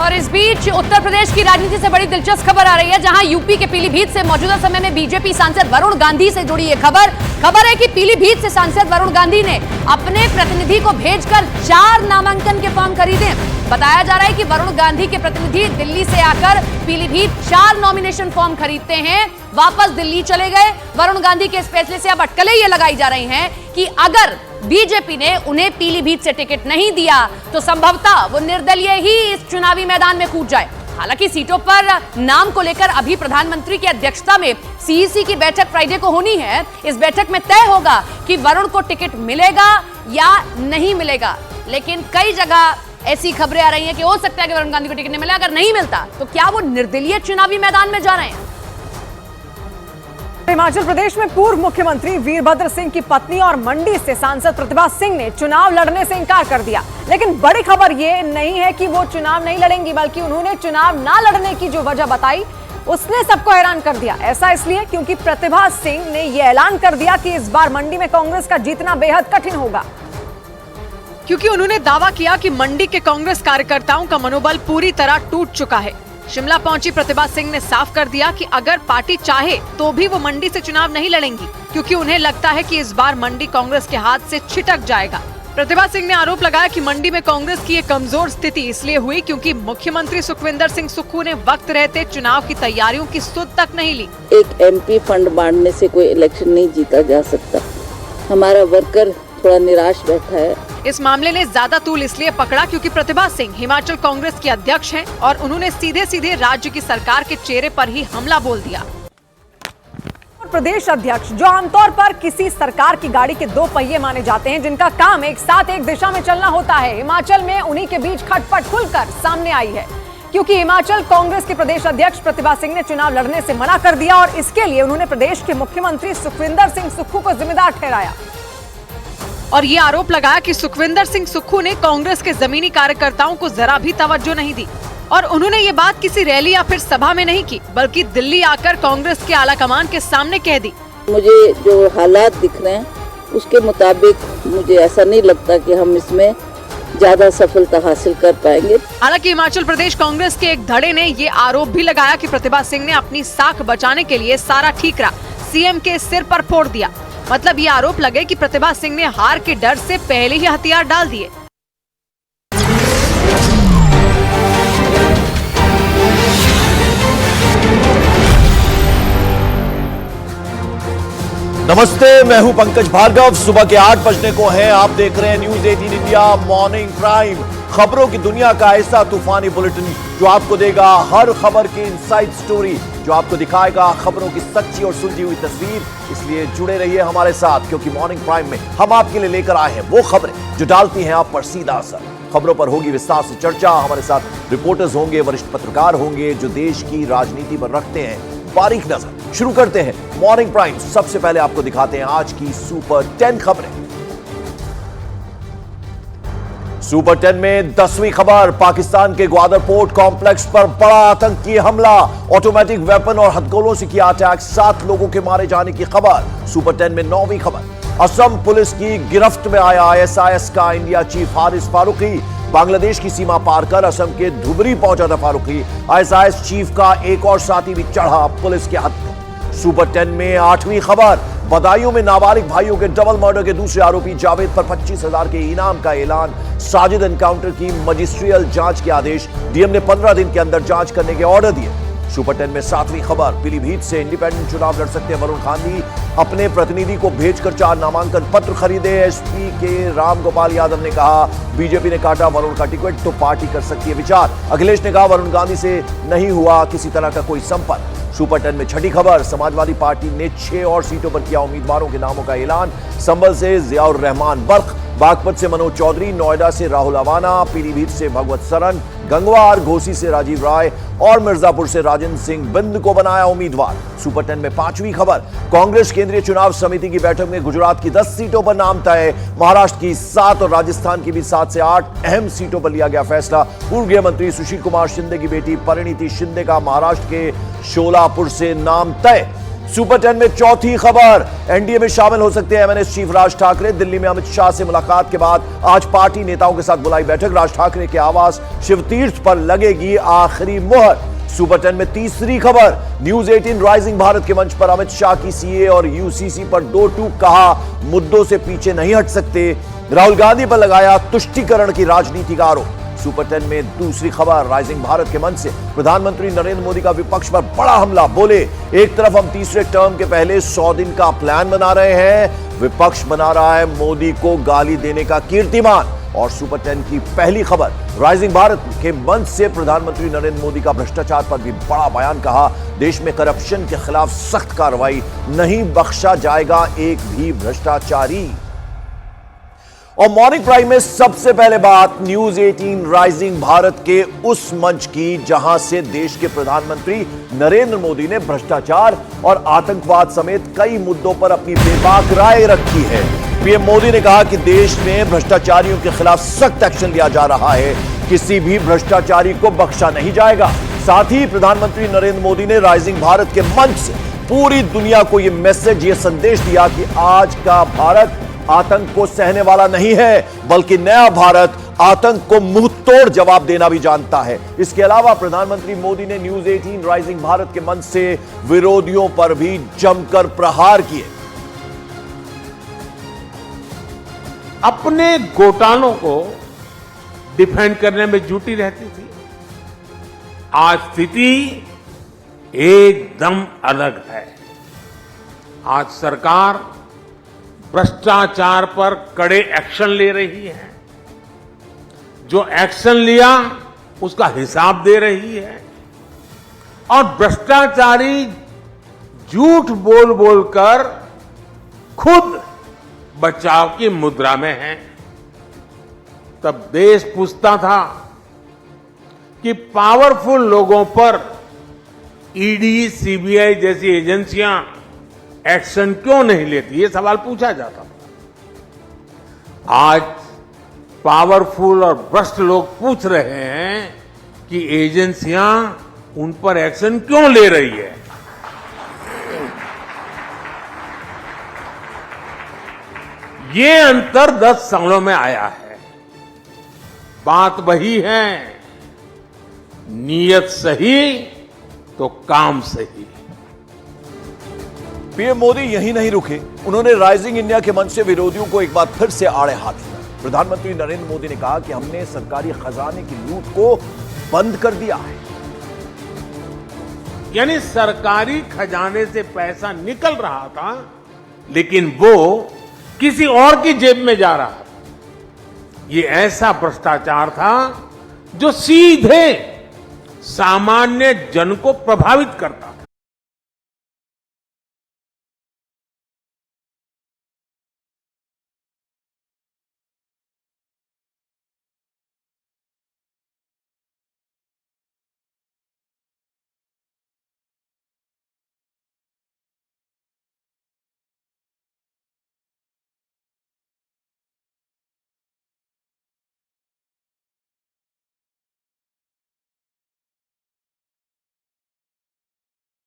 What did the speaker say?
और इस बीच उत्तर प्रदेश की राजनीति से बड़ी दिलचस्प खबर आ रही है, जहां यूपी के पीलीभीत से मौजूदा समय में बीजेपी सांसद वरुण गांधी से जुड़ी यह खबर है कि पीलीभीत से सांसद वरुण गांधी ने अपने प्रतिनिधि को भेजकर 4 नामांकन के फॉर्म खरीदे। बताया जा रहा है कि वरुण गांधी के प्रतिनिधि दिल्ली से आकर पीलीभीत 4 नॉमिनेशन फॉर्म खरीदते हैं, वापस दिल्ली चले गए। वरुण गांधी के इस फैसले से अब अटकलें ये लगाई जा रही हैं कि अगर बीजेपी ने उन्हें पीलीभीत से टिकट नहीं दिया तो संभवतः वो निर्दलीय ही इस चुनावी मैदान में कूद जाए। हालांकि सीटों पर नाम को लेकर अभी प्रधानमंत्री की अध्यक्षता में सीईसी की बैठक फ्राइडे को होनी है। इस बैठक में तय होगा कि वरुण को टिकट मिलेगा या नहीं मिलेगा। लेकिन कई जगह ऐसी खबरें आ रही हैं कि हो सकता है कि वरुण गांधी को टिकट नहीं मिले। अगर नहीं मिलता तो क्या वो निर्दलीय चुनावी मैदान में जा रहे हैं? हिमाचल प्रदेश में पूर्व मुख्यमंत्री वीरभद्र सिंह की पत्नी और मंडी से सांसद प्रतिभा सिंह ने चुनाव लड़ने से इंकार कर दिया। लेकिन बड़ी खबर ये नहीं है कि वो चुनाव नहीं लड़ेंगी, बल्कि उन्होंने चुनाव ना लड़ने की जो वजह बताई उसने सबको हैरान कर दिया। ऐसा इसलिए क्योंकि प्रतिभा सिंह ने यह ऐलान कर दिया कि इस बार मंडी में कांग्रेस का जीतना बेहद कठिन होगा, क्योंकि उन्होंने दावा किया कि मंडी के कांग्रेस कार्यकर्ताओं का मनोबल पूरी तरह टूट चुका है। शिमला पहुंची प्रतिभा सिंह ने साफ कर दिया कि अगर पार्टी चाहे तो भी वो मंडी से चुनाव नहीं लड़ेंगी, क्योंकि उन्हें लगता है कि इस बार मंडी कांग्रेस के हाथ से छिटक जाएगा। प्रतिभा सिंह ने आरोप लगाया कि मंडी में कांग्रेस की एक कमजोर स्थिति इसलिए हुई क्योंकि मुख्यमंत्री सुखविंदर सिंह सुक्खू ने वक्त रहते चुनाव की तैयारियों की सुध तक नहीं ली। एक एमपी फंड बांटने से कोई इलेक्शन नहीं जीता जा सकता। हमारा वर्कर थोड़ा निराश बैठा है। इस मामले ने ज्यादा तूल इसलिए पकड़ा क्योंकि प्रतिभा सिंह हिमाचल कांग्रेस की अध्यक्ष हैं और उन्होंने सीधे सीधे राज्य की सरकार के चेहरे पर ही हमला बोल दिया। प्रदेश अध्यक्ष जो आमतौर पर किसी सरकार की गाड़ी के 2 पहिए माने जाते हैं, जिनका काम एक साथ एक दिशा में चलना होता है, हिमाचल में उन्हीं के बीच खटपट खुलकर सामने आई है, क्योंकि हिमाचल कांग्रेस के प्रदेश अध्यक्ष प्रतिभा सिंह ने चुनाव लड़ने से मना कर दिया और इसके लिए उन्होंने प्रदेश के मुख्यमंत्री सुखविंदर सिंह सुक्खू को जिम्मेदार ठहराया और ये आरोप लगाया कि सुखविंदर सिंह सुक्खू ने कांग्रेस के जमीनी कार्यकर्ताओं को जरा भी तवज्जो नहीं दी और उन्होंने ये बात किसी रैली या फिर सभा में नहीं की, बल्कि दिल्ली आकर कांग्रेस के आलाकमान के सामने कह दी। मुझे जो हालात दिख रहे हैं उसके मुताबिक मुझे ऐसा नहीं लगता कि हम इसमें ज्यादा सफलता हासिल कर पाएंगे। हालांकि हिमाचल प्रदेश कांग्रेस के एक धड़े ने ये आरोप भी लगाया कि प्रतिभा सिंह ने अपनी साख बचाने के लिए सारा ठीकरा सीएम के सिर पर फोड़ दिया। मतलब ये आरोप लगे कि प्रतिभा सिंह ने हार के डर से पहले ही हथियार डाल दिए। नमस्ते, मैं हूं पंकज भार्गव। सुबह के 8 बजने को हैं। आप देख रहे हैं न्यूज 18 इंडिया मॉर्निंग प्राइम। खबरों की दुनिया का ऐसा तूफानी बुलेटिन जो आपको देगा हर खबर की इनसाइड स्टोरी, जो आपको दिखाएगा खबरों की सच्ची और सुलझी हुई तस्वीर। इसलिए जुड़े रहिए हमारे साथ, क्योंकि मॉर्निंग प्राइम में हम आपके लिए लेकर आए हैं वो खबरें जो डालती हैं आप पर सीधा असर। खबरों पर होगी विस्तार से चर्चा। हमारे साथ रिपोर्टर्स होंगे, वरिष्ठ पत्रकार होंगे जो देश की राजनीति पर रखते हैं बारीक नजर। शुरू करते हैं मॉर्निंग प्राइम। सबसे पहले आपको दिखाते हैं आज की सुपर 10 खबरें। सुपर 10 में 10वीं खबर, पाकिस्तान के ग्वादर पोर्ट कॉम्प्लेक्स पर बड़ा आतंकी हमला, ऑटोमेटिक वेपन और हथगोलों से किया अटैक, 7 लोगों के मारे जाने की खबर। सुपर 10 में 9वीं खबर, असम पुलिस की गिरफ्त में आया ISIS का इंडिया चीफ हारिस फारूकी। बांग्लादेश की सीमा पार कर असम के धुबरी पहुंचा था फारूकी। ISIS चीफ का एक और साथी भी चढ़ा पुलिस के हाथ। सुपर 10 में 8वीं खबर, बदायूं में नाबालिग भाइयों के डबल मर्डर के दूसरे आरोपी जावेद पर 25,000 के इनाम का ऐलान, साजिद एनकाउंटर की मजिस्ट्रियल जांच के आदेश, डीएम ने 15 दिन के अंदर जांच करने के ऑर्डर दिए। सुपर 10 में 7वीं खबर, पीलीभीत से इंडिपेंडेंट चुनाव लड़ सकते हैं वरुण गांधी, अपने प्रतिनिधि को भेजकर 4 नामांकन पत्र खरीदे। एसपी के राम गोपाल यादव ने कहा बीजेपी ने काटा वरुण का टिकट तो पार्टी कर सकती है विचार। अखिलेश ने कहा वरुण गांधी से नहीं हुआ किसी तरह का कोई संपर्क। सुपर 10 में 6ठी खबर, समाजवादी पार्टी ने 6 और सीटों पर किया उम्मीदवारों के नामों का ऐलान। संभल से जियाउर रहमान बर्क, बागपत से मनोज चौधरी, नोएडा से राहुल अवाना, पीलीभीत से भगवत सरन, गंगवार घोसी से राजीव राय और मिर्जापुर से राजेंद्र सिंह बिंद को बनाया उम्मीदवार। सुपर 10 में 5वीं खबर, कांग्रेस केंद्रीय चुनाव समिति की बैठक में गुजरात की 10 सीटों पर नाम तय, महाराष्ट्र की 7 और राजस्थान की भी 7 से 8 अहम सीटों पर लिया गया फैसला। पूर्व गृह मंत्री सुशील कुमार शिंदे की बेटी परिणीति शिंदे का महाराष्ट्र के शोलापुर से नाम तय। सुपर 10 में चौथी खबर, एनडीए में शामिल हो सकते हैं एमएनएस चीफ राज ठाकरे। दिल्ली में अमित शाह से मुलाकात के बाद आज पार्टी नेताओं के साथ बुलाई बैठक। राज ठाकरे के आवास शिवतीर्थ पर लगेगी आखिरी मुहर। सुपर 10 में तीसरी खबर, न्यूज 18 राइजिंग भारत के मंच पर अमित शाह की सीए और यूसीसी पर दो टूक, कहा मुद्दों से पीछे नहीं हट सकते। राहुल गांधी पर लगाया तुष्टीकरण की राजनीति का आरोप। सुपर 10 में दूसरी खबर, राइजिंग भारत के मंच से प्रधानमंत्री नरेंद्र मोदी का विपक्ष पर बड़ा हमला। बोले, एक तरफ हम तीसरे टर्म के पहले 100 दिन का प्लान बना रहे हैं, विपक्ष बना रहा है मोदी को गाली देने का कीर्तिमान। और सुपर 10 की पहली खबर, राइजिंग भारत के मंच से प्रधानमंत्री नरेंद्र मोदी का भ्रष्टाचार पर भी बड़ा बयान। कहा, देश में करप्शन के खिलाफ सख्त कार्रवाई, नहीं बख्शा जाएगा एक भी भ्रष्टाचारी। और मॉर्निंग प्राइम में सबसे पहले बात न्यूज 18 राइजिंग भारत के उस मंच की जहां से देश के प्रधानमंत्री नरेंद्र मोदी ने भ्रष्टाचार और आतंकवाद समेत कई मुद्दों पर अपनी बेबाक राय रखी है। पीएम मोदी ने कहा कि देश में भ्रष्टाचारियों के खिलाफ सख्त एक्शन लिया जा रहा है, किसी भी भ्रष्टाचारी को बख्शा नहीं जाएगा। साथ ही प्रधानमंत्री नरेंद्र मोदी ने राइजिंग भारत के मंच से पूरी दुनिया को यह मैसेज, यह संदेश दिया कि आज का भारत आतंक को सहने वाला नहीं है, बल्कि नया भारत आतंक को मुंह तोड़ जवाब देना भी जानता है। इसके अलावा प्रधानमंत्री मोदी ने न्यूज 18 राइजिंग भारत के मंच से विरोधियों पर भी जमकर प्रहार किए। अपने घोटालों को डिफेंड करने में जुटी रहती थी। आज स्थिति एकदम अलग है। आज सरकार भ्रष्टाचार पर कड़े एक्शन ले रही है। जो एक्शन लिया उसका हिसाब दे रही है। और भ्रष्टाचारी झूठ बोल बोलकर खुद बचाव की मुद्रा में है। तब देश पूछता था कि पावरफुल लोगों पर ईडी, सीबीआई जैसी एजेंसियां एक्शन क्यों नहीं लेती, ये सवाल पूछा जाता था। आज पावरफुल और भ्रष्ट लोग पूछ रहे हैं कि एजेंसियां उन पर एक्शन क्यों ले रही है। ये अंतर 10 सालों में आया है। बात वही है, नीयत सही तो काम सही। पीएम मोदी यहीं नहीं रुके, उन्होंने राइजिंग इंडिया के मंच से विरोधियों को एक बार फिर से आड़े हाथ लिया। प्रधानमंत्री नरेंद्र मोदी ने कहा कि हमने सरकारी खजाने की लूट को बंद कर दिया है। यानी सरकारी खजाने से पैसा निकल रहा था, लेकिन वो किसी और की जेब में जा रहा था। ये ऐसा भ्रष्टाचार था जो सीधे सामान्य जन को प्रभावित करता।